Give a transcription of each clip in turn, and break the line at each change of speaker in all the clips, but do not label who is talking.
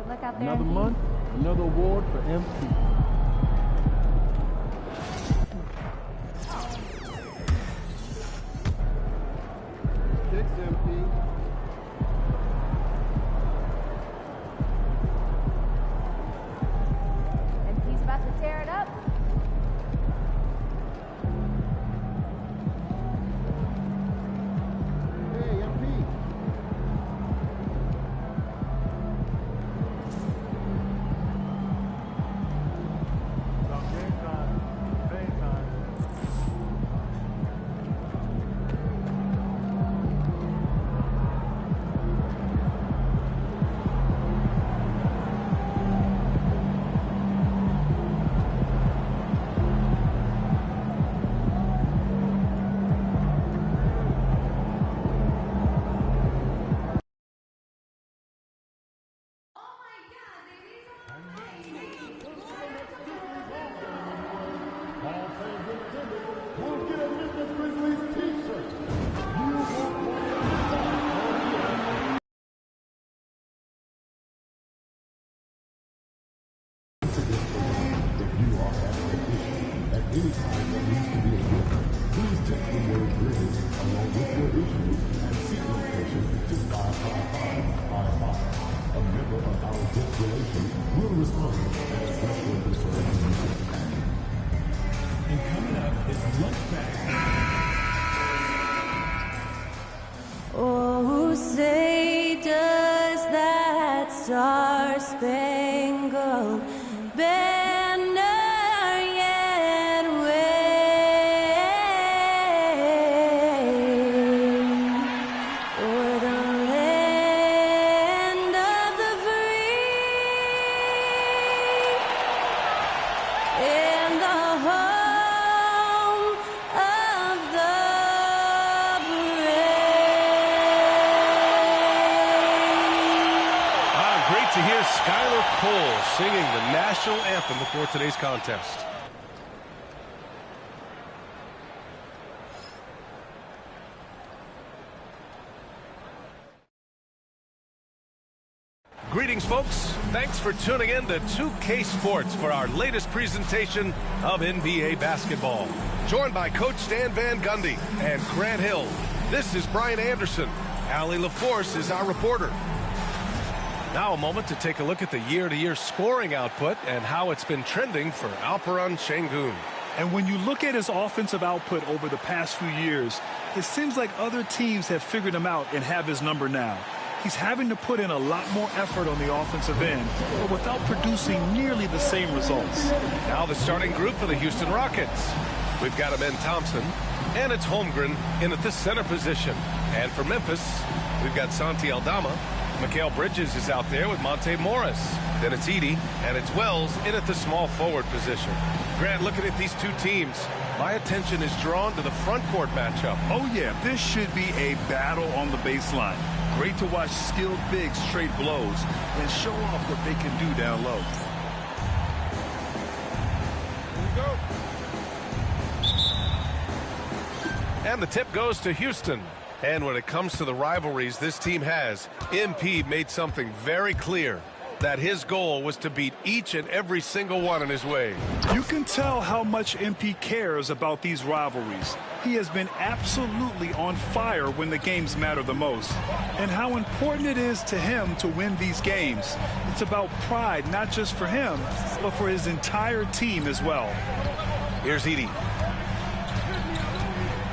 luck out there.
Another month, another award for MP. Kicks MP.
MP's about to tear it up.
Hey, MP.
Any time that needs to be addressed, please text the word Grizz along with your issue and seat location to 55555. A member of our guest relations will respond and address your concern. And coming up is Lunch Bag.
Oh, say does that star-spangled banner yet wave o'er the land of the free and the home of the brave.
Great to hear Skylar Cole singing the national anthem before today's contest. Greetings, folks. Thanks for tuning in to 2K Sports for our latest presentation of NBA basketball. Joined by Coach Stan Van Gundy and Grant Hill. This is Brian Anderson. Allie LaForce is our reporter. Now a moment to take a look at the year-to-year scoring output and how it's been trending for Alperen Şengün.
And when you look at his offensive output over the past few years, it seems like other teams have figured him out and have his number now. He's having to put in a lot more effort on the offensive end, but without producing nearly the same results.
Now the starting group for the Houston Rockets. We've got Amen Thompson, and it's Holmgren in at the center position. And for Memphis, we've got Santi Aldama. Mikal Bridges is out there with Monte Morris. Then it's Edey, and it's Wells in at the small forward position. Grant, looking at these two teams, my attention is drawn to the front court matchup.
Oh, yeah, this should be a battle on the baseline. Great to watch skilled bigs trade blows and show off what they can do down low.
Here we go. And the tip goes to Houston. And when it comes to the rivalries this team has, MP made something very clear, that his goal was to beat each and every single one in his way.
You can tell how much MP cares about these rivalries. He has been absolutely on fire when the games matter the most. And how important it is to him to win these games. It's about pride, not just for him, but for his entire team as well.
Here's Edey.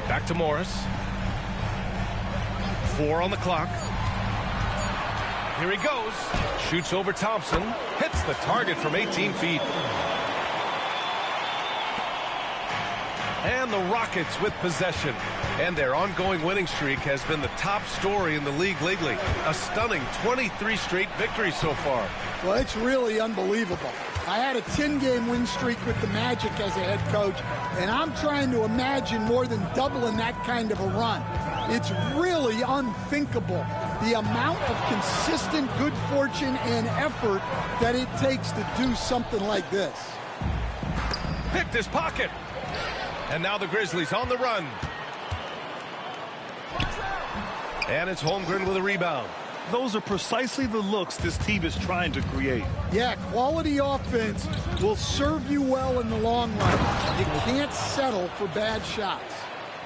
Back to Morris. 4 on the clock. Here he goes. Shoots over Thompson. Hits the target from 18 feet. And the Rockets with possession. And their ongoing winning streak has been the top story in the league lately. A stunning 23 straight victories so far.
Well, it's really unbelievable. I had a 10-game win streak with the Magic as a head coach, and I'm trying to imagine more than doubling that kind of a run. It's really unthinkable, the amount of consistent good fortune and effort that it takes to do something like this.
Picked his pocket. And now the Grizzlies on the run. And it's Holmgren with a rebound.
Those are precisely the looks this team is trying to create.
Yeah, quality offense will serve you well in the long run. You can't settle for bad shots.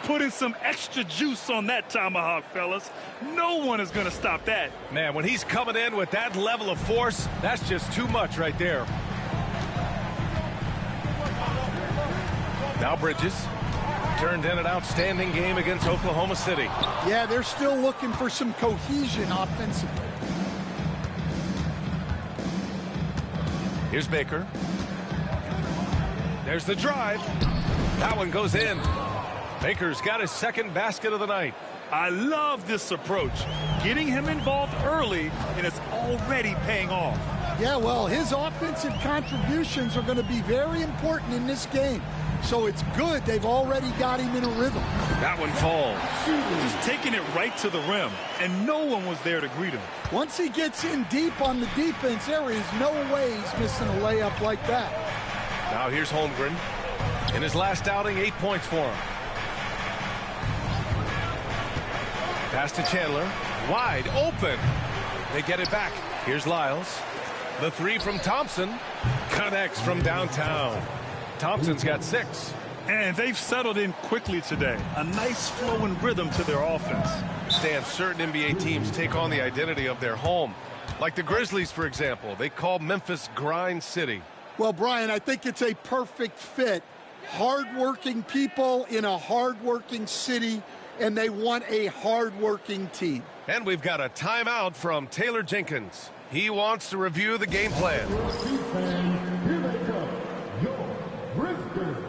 Putting some extra juice on that tomahawk, fellas. No one is going to stop that.
Man, when he's coming in with that level of force, that's just too much right there. Now Bridges turned in an outstanding game against Oklahoma City.
Yeah, they're still looking for some cohesion offensively.
Here's Baker. There's the drive. That one goes in. Baker's got his second basket of the night.
I love this approach. Getting him involved early, and it's already paying off.
Yeah, well, his offensive contributions are going to be very important in this game. So it's good they've already got him in a rhythm.
That one falls.
Just taking it right to the rim, and no one was there to greet him.
Once he gets in deep on the defense, there is no way he's missing a layup like that.
Now here's Holmgren. In his last outing, 8 points for him. Pass to Chandler. Wide open. They get it back. Here's Lyles. The three from Thompson. Connects from downtown. Thompson's got 6.
And they've settled in quickly today. A nice flow and rhythm to their offense.
Stan, certain NBA teams take on the identity of their home. Like the Grizzlies, for example. They call Memphis Grind City.
Well, Brian, I think it's a perfect fit. Hard-working people in a hard-working city, and they want a hard-working team.
And we've got a timeout from Taylor Jenkins. He wants to review the game plan.
Here they come, your Grizzlies.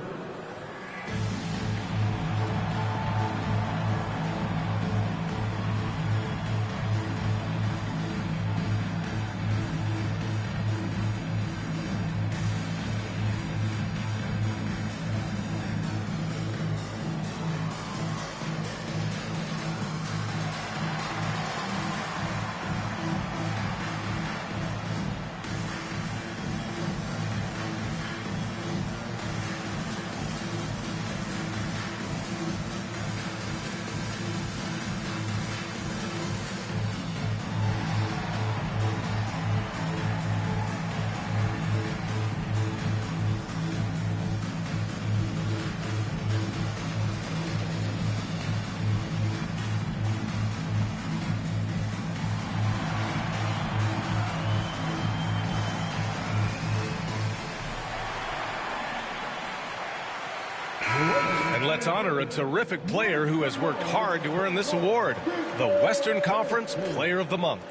And let's honor a terrific player who has worked hard to earn this award, the Western Conference Player of the Month.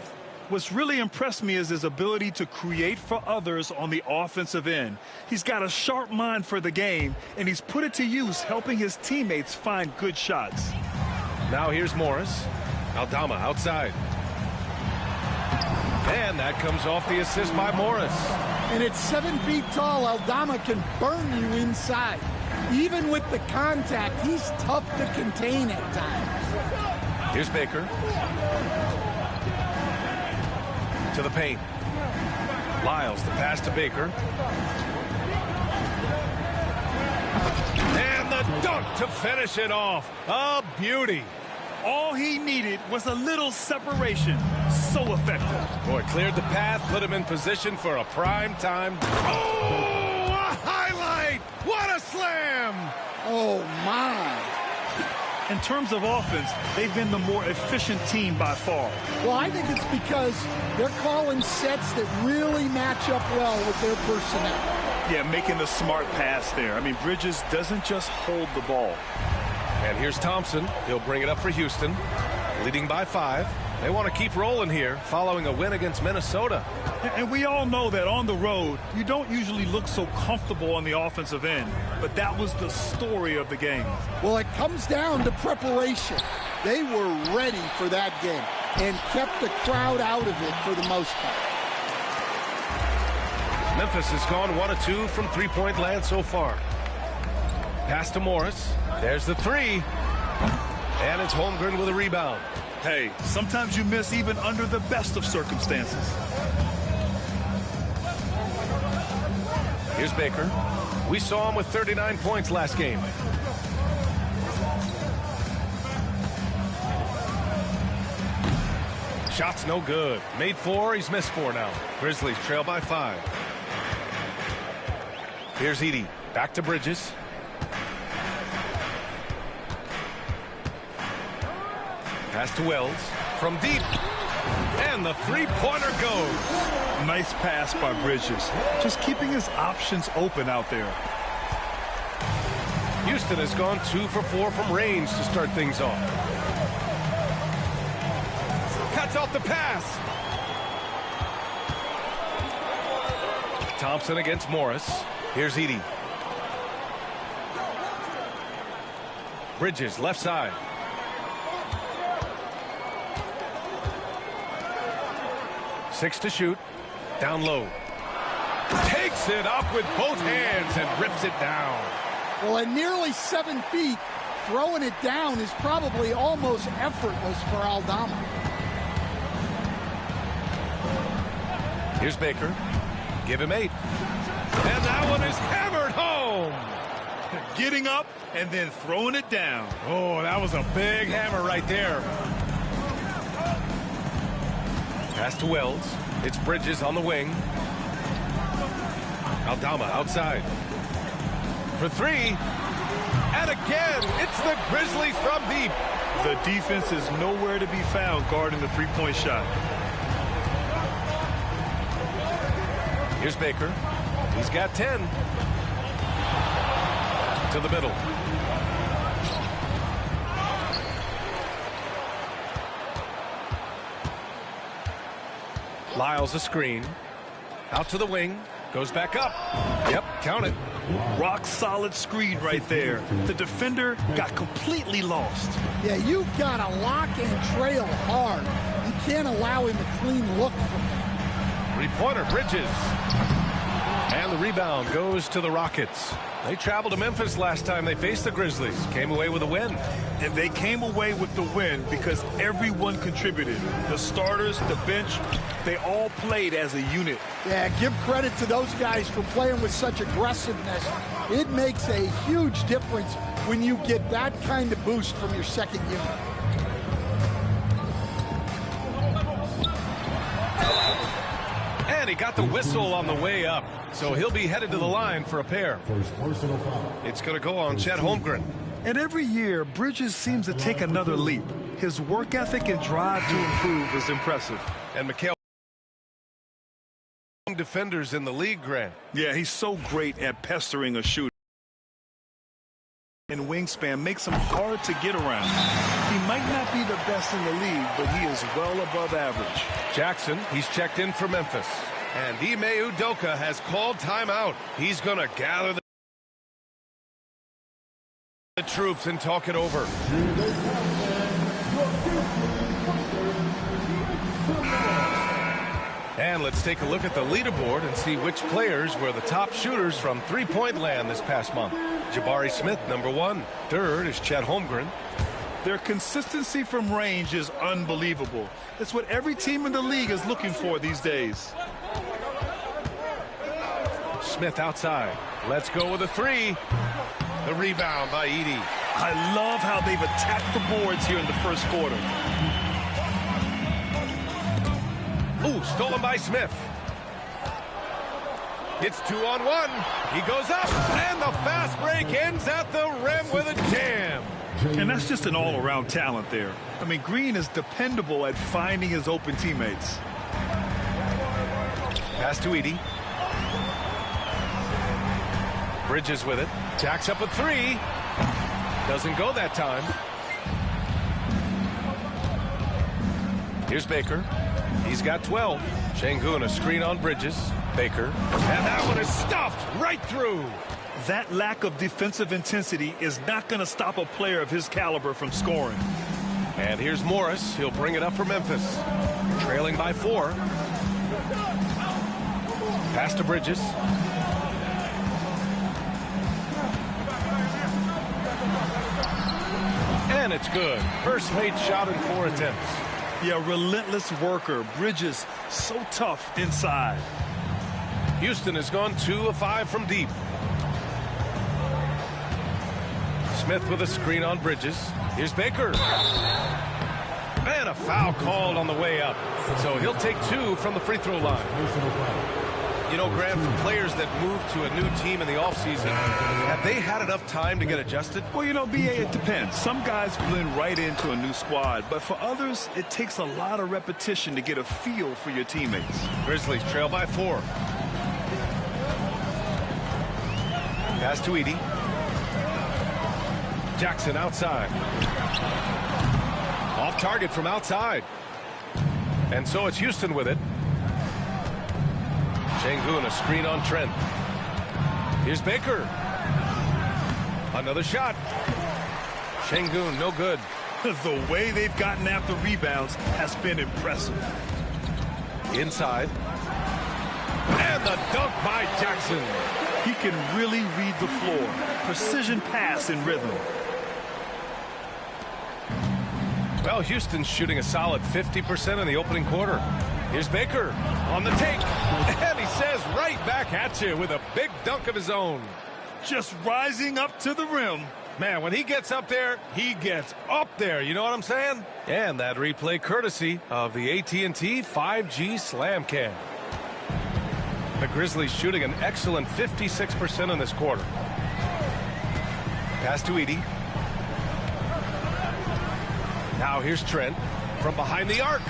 What's really impressed me is his ability to create for others on the offensive end. He's got a sharp mind for the game, and he's put it to use helping his teammates find good shots.
Now here's Morris. Aldama outside. And that comes off the assist by Morris.
And at 7 feet tall, Aldama can burn you inside. Even with the contact, he's tough to contain at times.
Here's Baker. To the paint. Lyles, the pass to Baker. And the dunk to finish it off. A beauty.
All he needed was a little separation. So effective.
Boy, cleared the path, put him in position for a prime time. Oh, a highlight! What a slam!
Oh, my.
In terms of offense, they've been the more efficient team by far.
Well, I think it's because they're calling sets that really match up well with their personnel.
Yeah, making the smart pass there. I mean, Bridges doesn't just hold the ball.
And here's Thompson. He'll bring it up for Houston, leading by 5. They want to keep rolling here following a win against Minnesota.
And we all know that on the road, you don't usually look so comfortable on the offensive end. But that was the story of the game.
Well, it comes down to preparation. They were ready for that game and kept the crowd out of it for the most part.
Memphis has gone 1 of 2 from three-point land so far. Pass to Morris. There's the 3. And it's Holmgren with a rebound.
Hey, sometimes you miss even under the best of circumstances.
Here's Baker. We saw him with 39 points last game. Shot's no good. Made 4, he's missed 4 now. Grizzlies trail by 5. Here's Edey. Back to Bridges. Pass to Wells. From deep. And the three-pointer goes.
Nice pass by Bridges. Just keeping his options open out there.
Houston has gone 2 for 4 from range to start things off. Cuts off the pass. Thompson against Morris. Here's Edey. Bridges, left side. Six to shoot. Down low. Takes it up with both hands and rips it down.
Well, at nearly 7 feet, throwing it down is probably almost effortless for Aldama.
Here's Baker. Give him 8. And that one is hammered home.
Getting up and then throwing it down.
Oh, that was a big hammer right there. Pass to Wells. It's Bridges on the wing. Aldama outside. For 3. And again, it's the Grizzlies from deep.
The defense is nowhere to be found guarding the three-point shot.
Here's Baker. He's got 10. To the middle. Lyles a screen. Out to the wing. Goes back up. Yep, count it.
Rock solid screen right there. The defender got completely lost.
Yeah, you've got to lock and trail hard. You can't allow him a clean look from there.
Three-pointer, Bridges. And the rebound goes to the Rockets. They traveled to Memphis last time they faced the Grizzlies. Came away with a win.
And they came away with the win because everyone contributed. The starters, the bench, they all played as a unit.
Yeah, give credit to those guys for playing with such aggressiveness. It makes a huge difference when you get that kind of boost from your second unit.
And he got the whistle on the way up. So he'll be headed to the line for a pair. It's going to go on Chet Holmgren.
And every year, Bridges seems to take another leap. His work ethic and drive to improve is impressive.
And Mikal, defenders in the league, Grant.
Yeah, he's so great at pestering a shooter. And wingspan makes him hard to get around. He might not be the best in the league, but he is well above average.
Jackson, he's checked in for Memphis. And Ime Udoka has called timeout. He's going to gather the troops and talk it over. And let's take a look at the leaderboard and see which players were the top shooters from three-point land this past month. Jabari Smith, number 1. Third is Chet Holmgren.
Their consistency from range is unbelievable. It's what every team in the league is looking for these days.
Smith outside. Let's go with a 3. The rebound by Edey.
I love how they've attacked the boards here in the first quarter.
Ooh, stolen by Smith. It's 2-on-1. He goes up, and the fast break ends at the rim with a jam.
And that's just an all-around talent there. I mean, Green is dependable at finding his open teammates.
Pass to Edey. Bridges with it. Jacks up a 3. Doesn't go that time. Here's Baker. He's got 12. Şengün a screen on Bridges. Baker. And that one is stuffed right through.
That lack of defensive intensity is not going to stop a player of his caliber from scoring.
And here's Morris. He'll bring it up for Memphis. Trailing by 4. Pass to Bridges. And it's good. First made shot in 4 attempts.
Yeah, relentless worker. Bridges, so tough inside.
Houston has gone 2 of 5 from deep. Smith with a screen on Bridges. Here's Baker. And And a foul called on the way up. So he'll take 2 from the free throw line. You know, Grant, for players that move to a new team in the offseason, have they had enough time to get adjusted?
Well, you know, B.A., it depends. Some guys blend right into a new squad, but for others, it takes a lot of repetition to get a feel for your teammates.
Grizzlies trail by 4. Pass to Edey. Jackson outside. Off target from outside. And so it's Houston with it. Sengun, a screen on Trent. Here's Baker. Another shot. Sengun, no good.
The way they've gotten after rebounds has been impressive.
Inside. And the dunk by Jackson.
He can really read the floor. Precision pass in rhythm.
Well, Houston's shooting a solid 50% in the opening quarter. Here's Baker on the take. And he says right back at you with a big dunk of his own.
Just rising up to the rim.
Man, when he gets up there, he gets up there. You know what I'm saying? And that replay courtesy of the AT&T 5G Slam Cam. The Grizzlies shooting an excellent 56% in this quarter. Pass to Edey. Now here's Trent from behind the arc.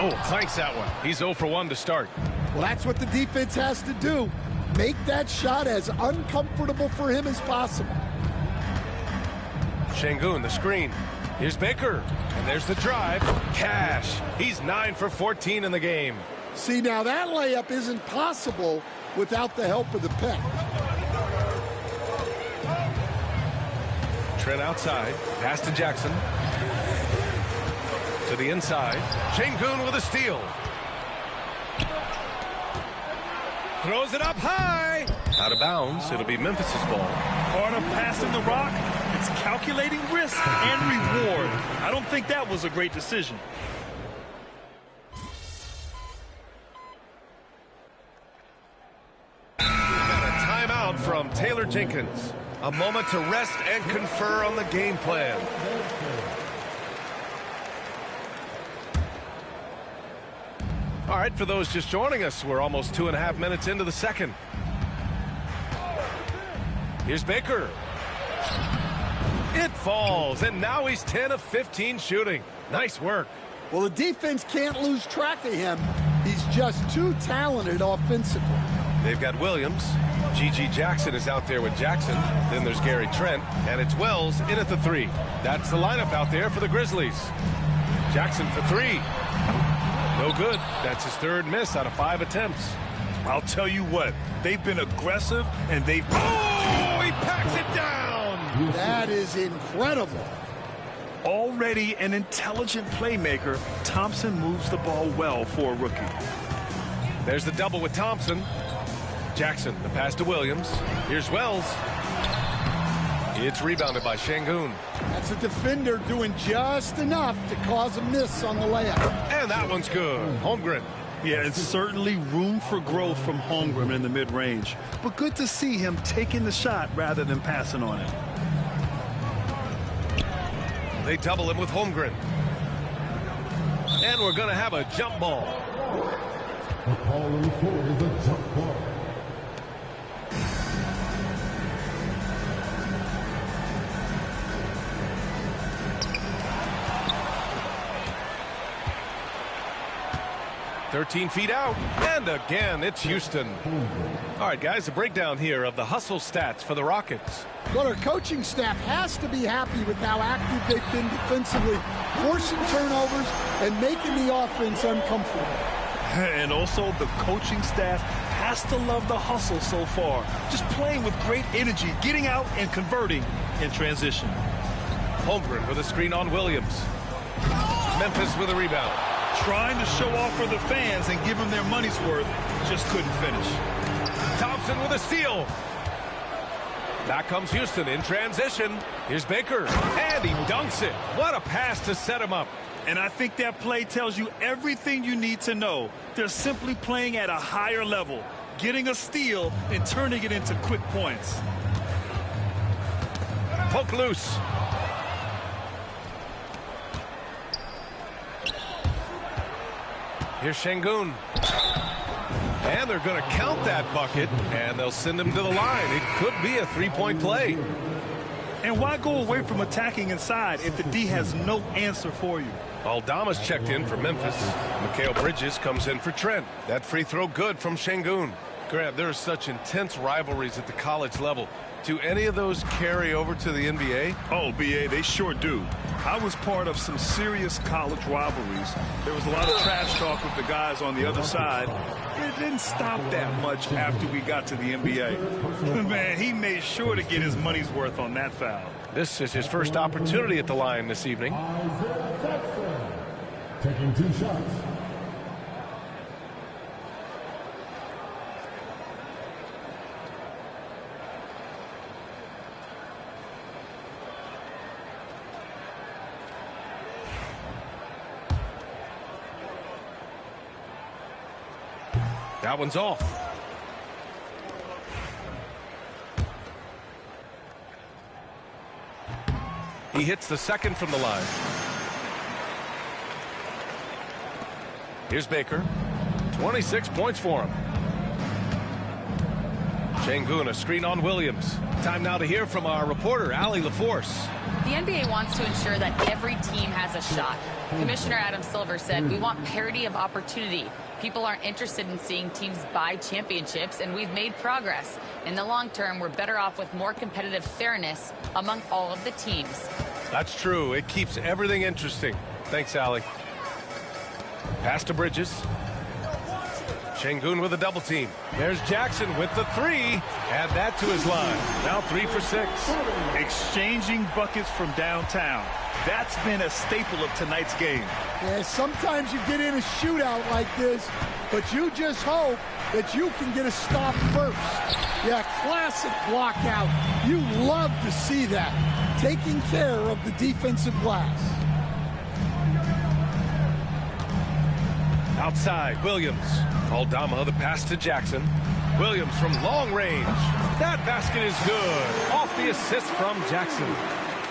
Oh, clanks that one. He's 0 for 1 to start.
Well, that's what the defense has to do. Make that shot as uncomfortable for him as possible.
Sengun, the screen. Here's Baker. And there's the drive. Cash. He's 9 for 14 in the game.
See, now that layup isn't possible without the help of the pick.
Trent outside. Pass to Jackson. To the inside. Sengun with a steal. Throws it up high. Out of bounds. It'll be Memphis's ball.
Part of passing the rock, it's calculating risk and reward. I don't think that was a great decision.
We've got a timeout from Taylor Jenkins. A moment to rest and confer on the game plan. All right, for those just joining us, we're almost 2.5 minutes into the second. Here's Baker. It falls, and now he's 10 of 15 shooting. Nice work.
Well, the defense can't lose track of him. He's just too talented offensively.
They've got Williams. G.G. Jackson is out there with Jackson. Then there's Gary Trent, and it's Wells in at the 3. That's the lineup out there for the Grizzlies. Jackson for 3. No good. That's his 3rd miss out of 5 attempts.
I'll tell you what, they've been aggressive and they've...
Oh, he packs it down!
That is incredible.
Already an intelligent playmaker, Thompson moves the ball well for a rookie.
There's the double with Thompson. Jackson, the pass to Williams. Here's Wells. It's rebounded by Sengun.
That's a defender doing just enough to cause a miss on the layup.
And that one's good. Holmgren.
Yeah, it's certainly room for growth from Holmgren in the mid-range. But good to see him taking the shot rather than passing on it.
They double him with Holmgren. And we're going to have a jump ball.
The call on the floor is a jump ball.
"13 feet out, and again, it's Houston." All right, guys, a breakdown here of the hustle stats for the Rockets.
Well, our coaching staff has to be happy with how active they've been defensively, forcing turnovers and making the offense uncomfortable.
And also, the coaching staff has to love the hustle so far. Just playing with great energy, getting out and converting in transition.
Holmgren with a screen on Williams. Memphis with a rebound.
Trying to show off for the fans and give them their money's worth, just couldn't finish.
Thompson with a steal. Back comes Houston in transition. Here's Baker, and he dunks it. What a pass to set him up.
And I think that play tells you everything you need to know. They're simply playing at a higher level, getting a steal and turning it into quick points.
Poke loose. Here's Şengün. And they're going to count that bucket, and they'll send him to the line. It could be a three-point play.
And why go away from attacking inside if the D has no answer for you?
Aldama's checked in for Memphis. Mikal Bridges comes in for Trent. That free throw good from Şengün. Grant, there are such intense rivalries at the college level. Do any of those carry over to the NBA?
Oh, B.A., they sure do. I was part of some serious college rivalries. There was a lot of trash talk with the guys on the other side. It didn't stop that much after we got to the NBA. Man, he made sure to get his money's worth on that foul.
This is his first opportunity at the line this evening.
Isaiah Jackson taking 2 shots.
That one's off. He hits the second from the line. Here's Baker. 26 points for him. Şengün, a screen on Williams. Time now to hear from our reporter, Allie LaForce.
The NBA wants to ensure that every team has a shot. Commissioner Adam Silver said, "We want parity of opportunity. People aren't interested in seeing teams buy championships, and we've made progress. In the long term, we're better off with more competitive fairness among all of the teams."
That's true. It keeps everything interesting. Thanks, Allie. Pass to Bridges. Şengün with a double team. There's Jackson with the three. Add that to his line. Now 3 for 6.
Exchanging buckets from downtown. That's been a staple of tonight's game.
Yeah, sometimes you get in a shootout like this, but you just hope that you can get a stop first. Yeah, classic block out. You love to see that. Taking care of the defensive glass.
Outside, Williams. Aldama, the pass to Jackson. Williams from long range. That basket is good. Off the assist from Jackson.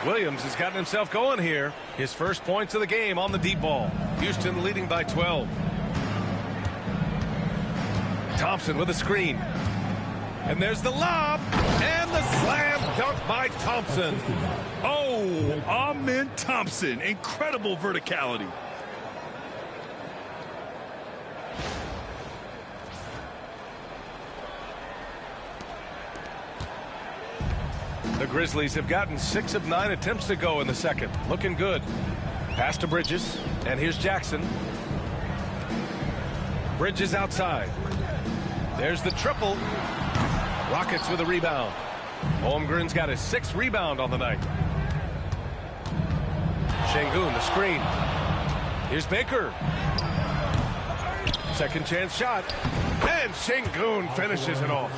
Williams has gotten himself going here. His first points of the game on the deep ball. Houston leading by 12. Thompson with a screen. And there's the lob. And the slam dunk by Thompson.
Oh, Amen Thompson. Incredible verticality.
The Grizzlies have gotten 6 of 9 attempts to go in the second. Looking good. Pass to Bridges. And here's Jackson. Bridges outside. There's the triple. Rockets with a rebound. Holmgren's got his 6th rebound on the night. Şengün, the screen. Here's Baker. Second chance shot. And Şengün finishes it off.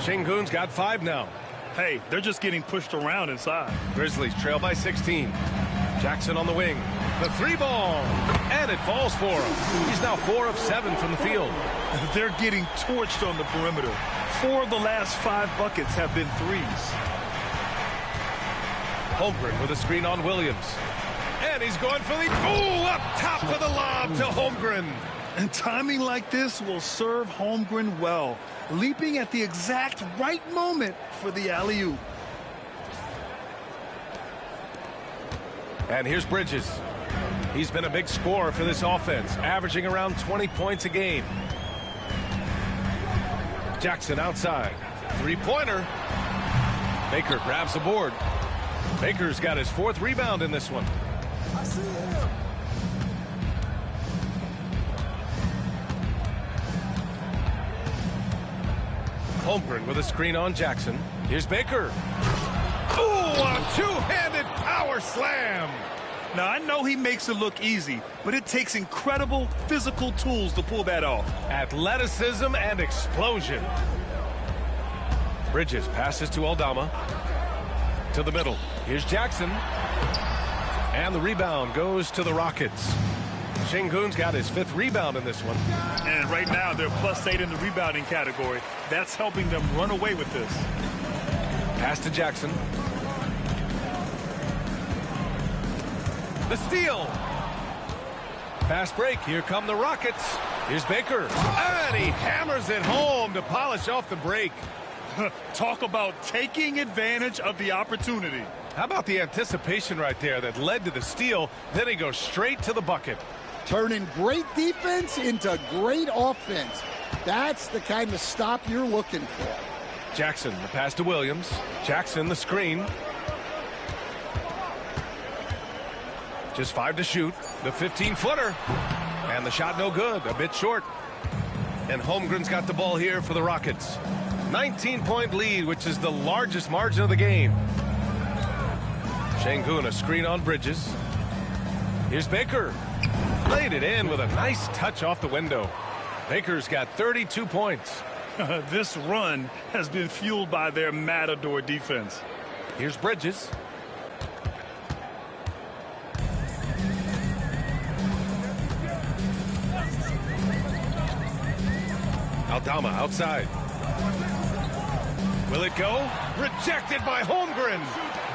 Şengün's got 5 now.
Hey, they're just getting pushed around inside.
Grizzlies trail by 16. Jackson on the wing. The 3-ball. And it falls for him. He's now 4 of 7 from the field.
They're getting torched on the perimeter. 4 of the last 5 buckets have been threes.
Holmgren with a screen on Williams. And he's going for the... Ooh, up top for the lob to Holmgren.
And timing like this will serve Holmgren well, leaping at the exact right moment for the alley-oop.
And here's Bridges. He's been a big scorer for this offense, averaging around 20 points a game. Jackson outside. 3-pointer. Baker grabs the board. Baker's got his 4th rebound in this one.
I see him.
Holmgren with a screen on Jackson. Here's Baker. Ooh, a two-handed power slam.
Now, I know he makes it look easy, but it takes incredible physical tools to pull that off.
Athleticism and explosion. Bridges passes to Aldama. To the middle. Here's Jackson. And the rebound goes to the Rockets. Şengün's got his 5th rebound in this one.
And right now, they're +8 in the rebounding category. That's helping them run away with this.
Pass to Jackson. The steal. Fast break. Here come the Rockets. Here's Baker. And he hammers it home to polish off the break.
Talk about taking advantage of the opportunity.
How about the anticipation right there that led to the steal? Then he goes straight to the bucket.
Turning great defense into great offense. That's the kind of stop you're looking for.
Jackson, the pass to Williams. Jackson, the screen. Just 5 to shoot. The 15-footer. And the shot no good. A bit short. And Holmgren's got the ball here for the Rockets. 19-point lead, which is the largest margin of the game. Şengün, a screen on Bridges. Here's Baker. Laid it in with a nice touch off the window. Baker's got 32 points.
This run has been fueled by their Matador defense.
Here's Bridges. Aldama outside. Will it go? Rejected by Holmgren.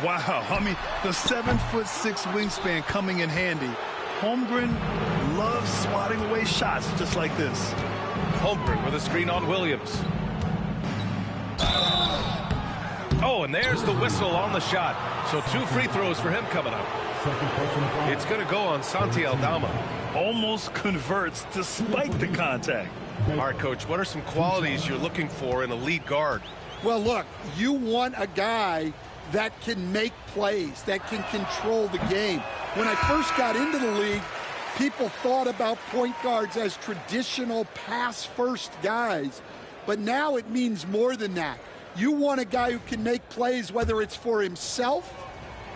Wow, I mean, the 7'6" wingspan coming in handy. Holmgren loves swatting away shots just like this.
Holmgren with a screen on Williams. Oh, and there's the whistle on the shot. So 2 free throws for him coming up. It's going to go on Santi Aldama.
Almost converts despite the contact.
All right, Coach, what are some qualities you're looking for in a lead guard?
Well, look, you want a guy that can make plays, that can control the game. When I first got into the league, people thought about point guards as traditional pass-first guys. But now it means more than that. You want a guy who can make plays, whether it's for himself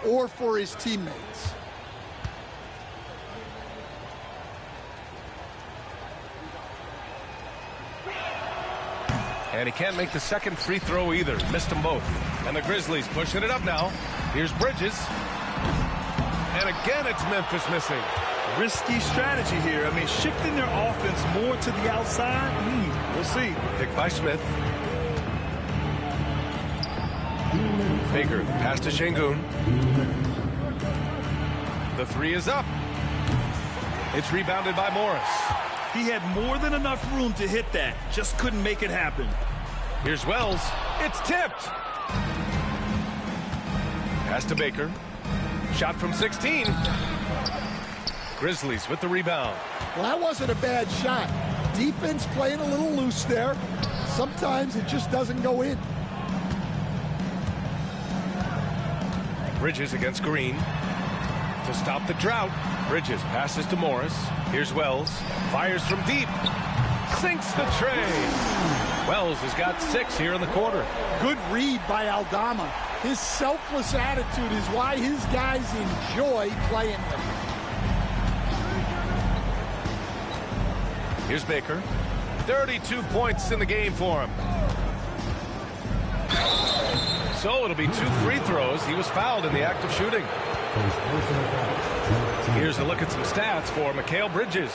or for his teammates.
And he can't make the second free throw either. Missed them both. And the Grizzlies pushing it up now. Here's Bridges. And again, it's Memphis missing.
Risky strategy here. I mean, shifting their offense more to the outside. We'll see.
Picked by Smith. Baker, pass to Şengün. The 3 is up. It's rebounded by Morris.
He had more than enough room to hit that. Just couldn't make it happen.
Here's Wells. It's tipped. Pass to Baker. Shot from 16. Grizzlies with the rebound.
Well, that wasn't a bad shot. Defense playing a little loose there. Sometimes it just doesn't go in.
Bridges against Green. To stop the drought. Bridges passes to Morris. Here's Wells. Fires from deep. Sinks the tray. Wells has got 6 here in the quarter.
Good read by Aldama. His selfless attitude is why his guys enjoy playing with him.
Here's Baker. 32 points in the game for him. So it'll be 2 free throws. He was fouled in the act of shooting. Here's a look at some stats for Mikal Bridges.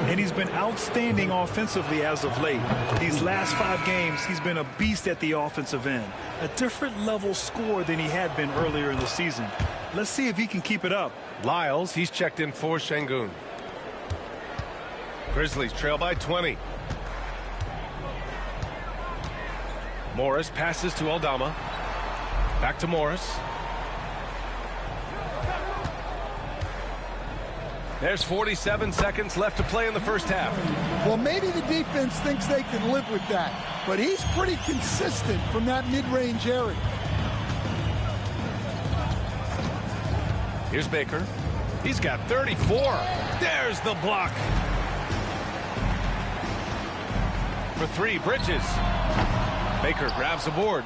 And he's been outstanding offensively as of late. These last 5 games, he's been a beast at the offensive end. A different level score than he had been earlier in the season. Let's see if he can keep it up.
Lyles, he's checked in for Şengün. Grizzlies trail by 20. Morris passes to Aldama. Back to Morris. There's 47 seconds left to play in the first half.
Well, maybe the defense thinks they can live with that, but he's pretty consistent from that mid-range area.
Here's Baker. He's got 34. There's the block. For 3, Bridges. Baker grabs the board.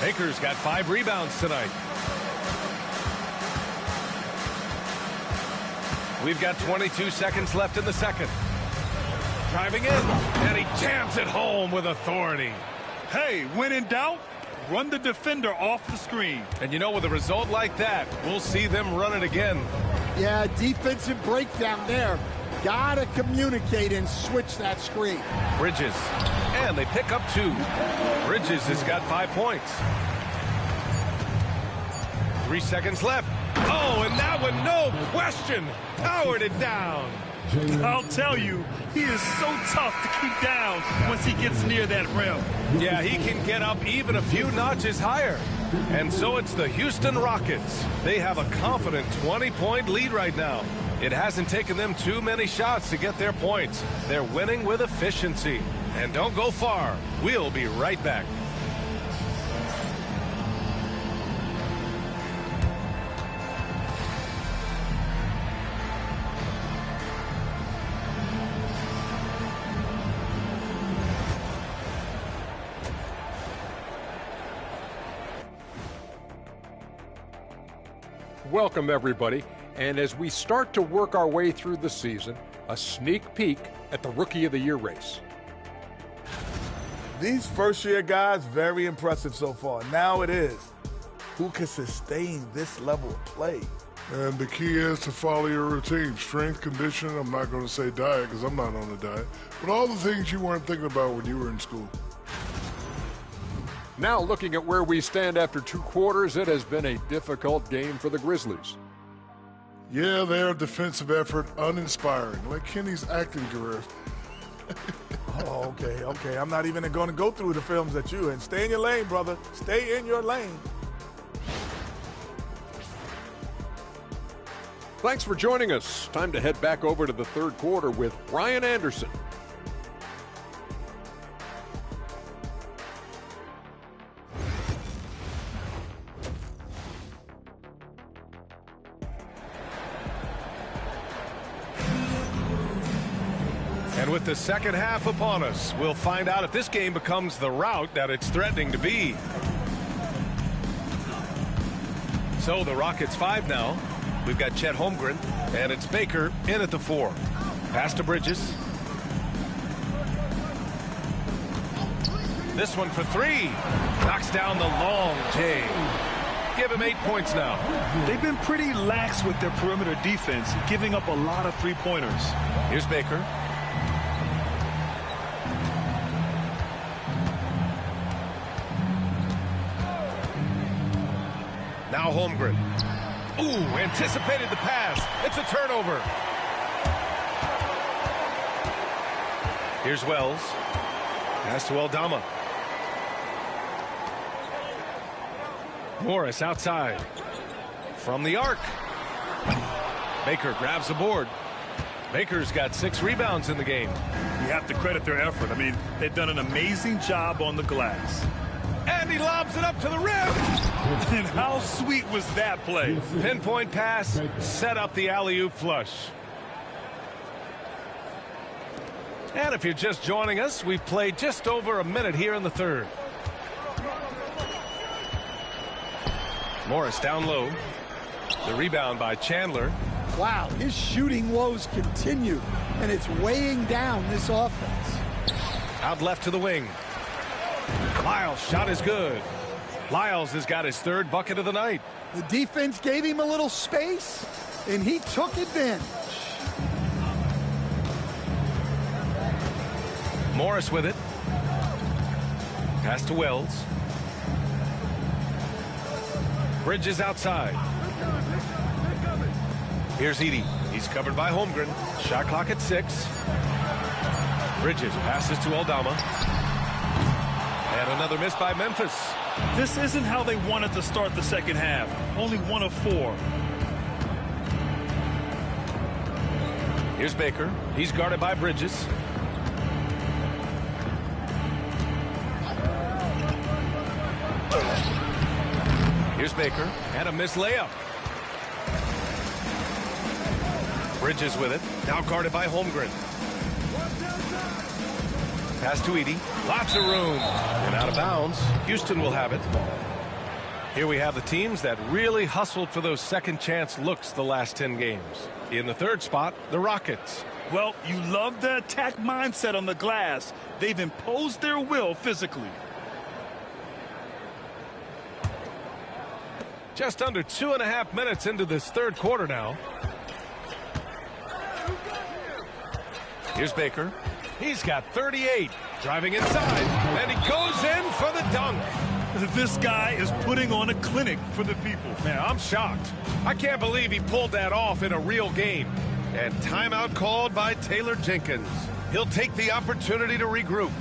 Baker's got 5 rebounds tonight. We've got 22 seconds left in the second. Driving in, and he jams it home with authority.
Hey, when in doubt, run the defender off the screen.
And you know, with a result like that, we'll see them run it again.
Yeah, defensive breakdown there. Gotta communicate and switch that screen.
Bridges, and they pick up 2. Bridges has got 5 points. 3 seconds left. Oh, and now That one, no question, powered it down.
I'll tell you, he is so tough to keep down once he gets near that rim.
Yeah, he can get up even a few notches higher. And so it's the Houston Rockets. They have a confident 20-point lead right now. It hasn't taken them too many shots to get their points. They're winning with efficiency. And don't go far. We'll be right back.
Welcome, everybody. And as we start to work our way through the season, a sneak peek at the Rookie of the Year race.
These first-year guys, very impressive so far. Now it is, who can sustain this level of play?
And the key is to follow your routine. Strength, conditioning, I'm not going to say diet because I'm not on a diet, but all the things you weren't thinking about when you were in school.
Now looking at where we stand after 2 quarters, it has been a difficult game for the Grizzlies.
Yeah, their defensive effort uninspiring, like Kenny's acting career.
Oh, okay. I'm not even going to go through the films that you in. Stay in your lane, brother. Stay in your lane.
Thanks for joining us. Time to head back over to the third quarter with Ryan Anderson.
And with the second half upon us, we'll find out if this game becomes the rout that it's threatening to be. So the Rockets 5 now. We've got Chet Holmgren, and it's Baker in at the 4. Pass to Bridges. This one for 3. Knocks down the long J. Give him 8 points now.
They've been pretty lax with their perimeter defense, giving up a lot of three-pointers.
Here's Baker. Now Holmgren. Ooh, anticipated the pass. It's a turnover. Here's Wells. Pass to Aldama. Morris outside. From the arc. Baker grabs the board. Baker's got 6 rebounds in the game.
You have to credit their effort. I mean, they've done an amazing job on the glass.
And he lobs it up to the rim.
And how sweet was that play?
Pinpoint pass, set up the alley-oop flush. And if you're just joining us, we've played just over a minute here in the third. Morris down low. The rebound by Chandler.
Wow, his shooting woes continue, and it's weighing down this offense.
Out left to the wing. Lyles' shot is good. Lyles has got his 3rd bucket of the night.
The defense gave him a little space, and he took advantage.
Morris with it. Pass to Wells. Bridges outside. Here's Edey. He's covered by Holmgren. Shot clock at 6. Bridges passes to Aldama. And another miss by Memphis.
This isn't how they wanted to start the second half. Only 1 of 4.
Here's Baker. He's guarded by Bridges. Here's Baker. And a missed layup. Bridges with it. Now guarded by Holmgren. Pass to Edey. Lots of room. And out of bounds. Houston will have it. Here we have the teams that really hustled for those second chance looks the last 10 games. In the third spot, the Rockets.
Well, you love the attack mindset on the glass. They've imposed their will physically.
Just under 2.5 minutes into this third quarter now. Here's Baker. He's got 38. Driving inside. And he goes in for the dunk.
This guy is putting on a clinic for the people.
Man, I'm shocked. I can't believe he pulled that off in a real game. And timeout called by Taylor Jenkins. He'll take the opportunity to regroup.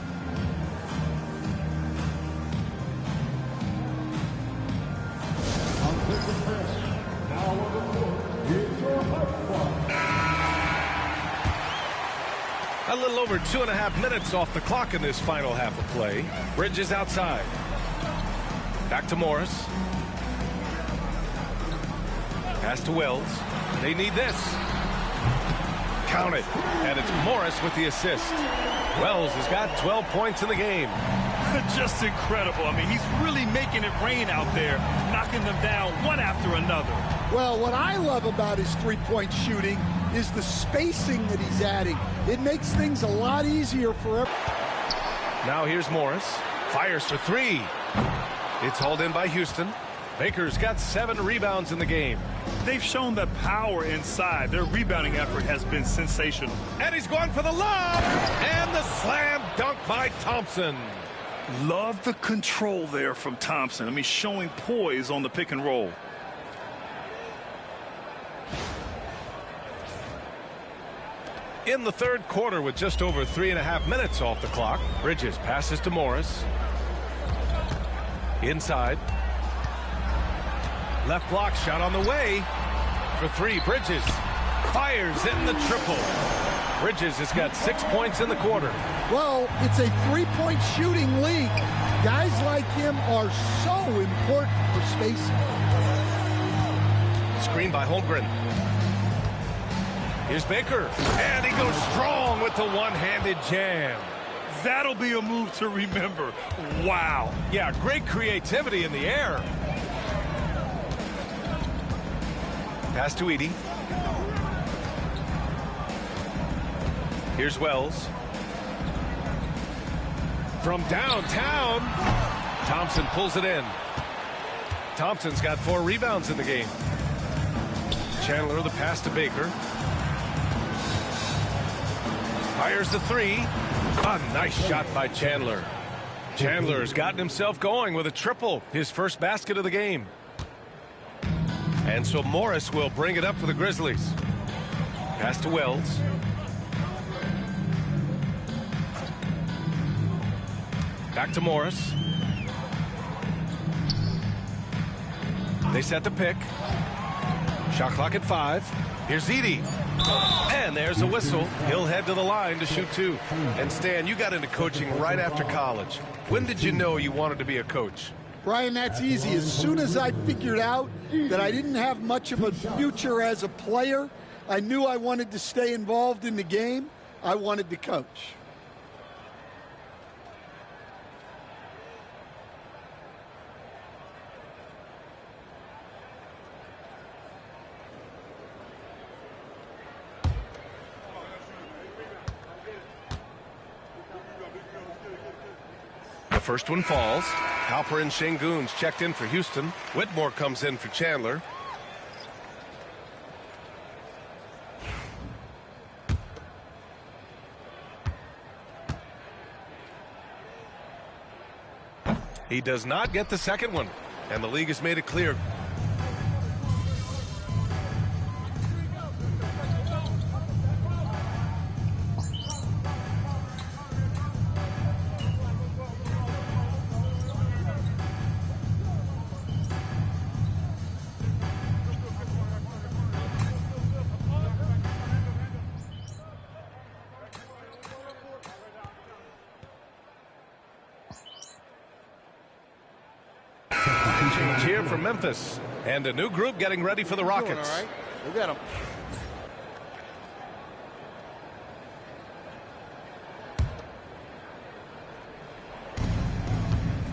A little over 2.5 minutes off the clock in this final half of play. Bridges outside. Back to Morris. Pass to Wells. They need this. Count it. And it's Morris with the assist. Wells has got 12 points in the game.
Just incredible. I mean, he's really making it rain out there, knocking them down one after another.
Well, what I love about his three-point shooting is the spacing that he's adding. It makes things a lot easier for everyone.
Now here's Morris. Fires for three. It's hauled in by Houston. Baker's got 7 rebounds in the game.
They've shown the power inside. Their rebounding effort has been sensational.
And he's going for the lob. And the slam dunk by Thompson.
Love the control there from Thompson. I mean, showing poise on the pick and roll.
In the third quarter with just over 3.5 minutes off the clock, Bridges passes to Morris. Inside. Left block shot on the way. For three, Bridges fires in the triple. Bridges has got 6 points in the quarter.
Well, it's a three-point shooting league. Guys like him are so important for spacing.
Screen by Holmgren. Here's Baker. And he goes strong with the one-handed jam.
That'll be a move to remember. Wow.
Yeah, great creativity in the air. Pass to Edey. Here's Wells. From downtown, Thompson pulls it in. Thompson's got 4 rebounds in the game. Chandler the pass to Baker. Fires the three. A nice shot by Chandler. Chandler's gotten himself going with a triple, his first basket of the game. And so Morris will bring it up for the Grizzlies. Pass to Wells. Back to Morris. They set the pick. Shot clock at 5. Here's Edey. And there's a whistle. He'll head to the line to shoot 2. And Stan, you got into coaching right after college. When did you know you wanted to be a coach?
Brian, that's easy. As soon as I figured out that I didn't have much of a future as a player, I knew I wanted to stay involved in the game. I wanted to coach.
The first one falls. Halper and Şengün's checked in for Houston. Whitmore comes in for Chandler. He does not get the second one, and the league has made it clear. Here for Memphis, and a new group getting ready for the Rockets.
All right. We got him.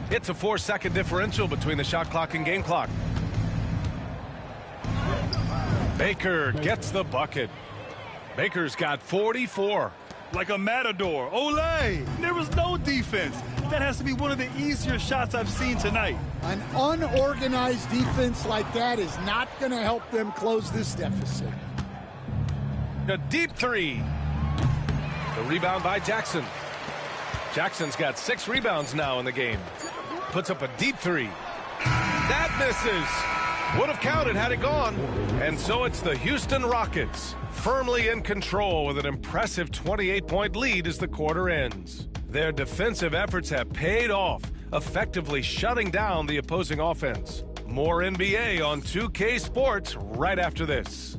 It's a 4-second differential between the shot clock and game clock. Baker gets the bucket. Baker's got 44.
Like a matador. Olé! There was no defense. That has to be one of the easier shots I've seen tonight.
An unorganized defense like that is not going to help them close this deficit.
A deep three. The rebound by Jackson. Jackson's got 6 rebounds now in the game. puts up a deep three. That misses. Would have counted had it gone. And so it's the Houston Rockets, firmly in control with an impressive 28-point lead as the quarter ends. Their defensive efforts have paid off, effectively shutting down the opposing offense. More NBA on 2K Sports right after this.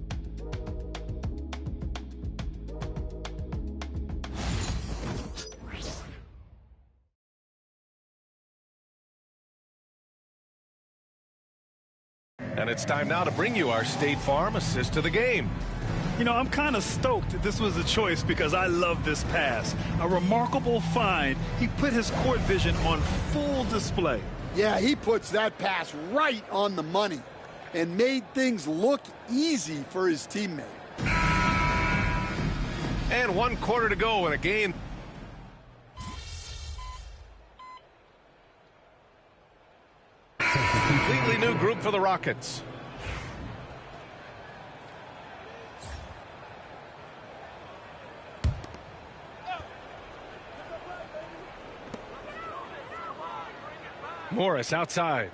And it's time now to bring you our State Farm assist to the game.
You know, I'm kind of stoked this was a choice because I love this pass. A remarkable find. He put his court vision on full display.
Yeah, he puts that pass right on the money and made things look easy for his teammate.
And 1 quarter to go in a game. Completely new group for the Rockets. Morris outside.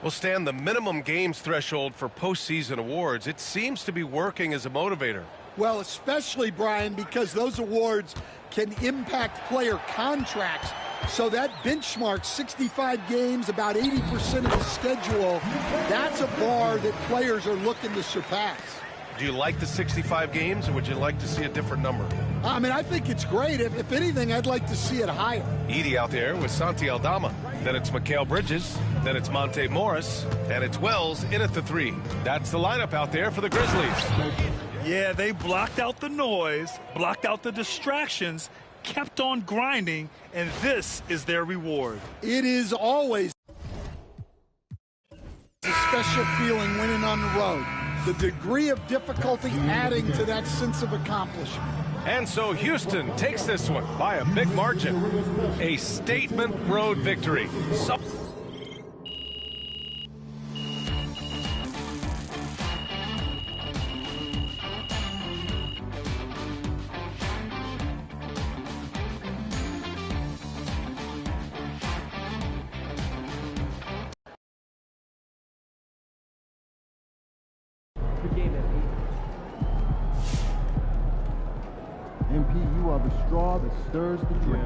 Will stand the minimum games threshold for postseason awards. It seems to be working as a motivator.
Well, especially, Brian, because those awards can impact player contracts. So that benchmark, 65 games, about 80% of the schedule, that's a bar that players are looking to surpass.
Do you like the 65 games, or would you like to see a different number?
I mean, I think it's great. If anything, I'd like to see it higher.
Edey out there with Santi Aldama. Then it's Mikal Bridges. Then it's Monte Morris. And it's Wells in at the 3. That's the lineup out there for the Grizzlies.
Yeah, they blocked out the noise, blocked out the distractions, kept on grinding, and this is their reward.
It is always a special feeling winning on the road. The degree of difficulty adding to that sense of accomplishment.
And so Houston takes this one by a big margin. A statement road victory.
MP, you are the straw that stirs the drink.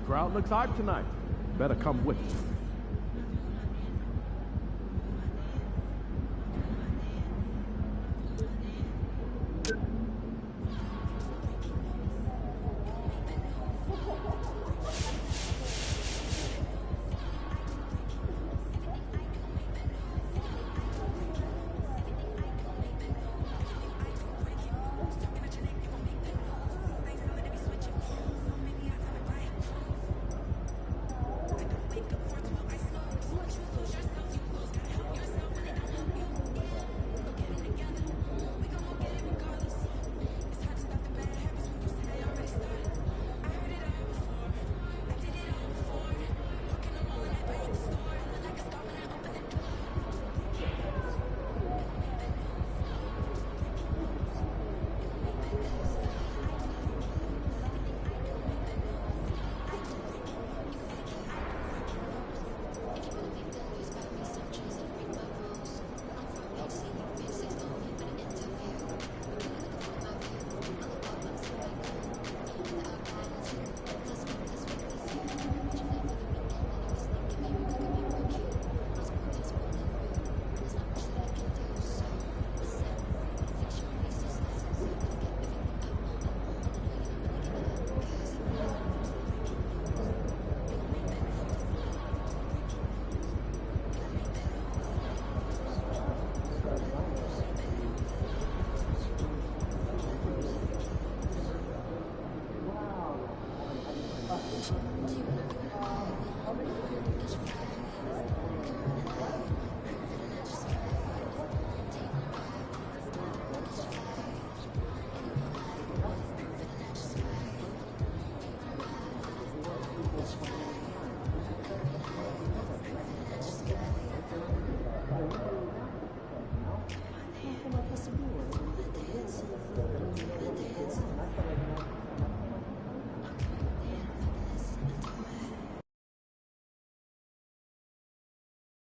Crowd looks hot tonight. Better come with us.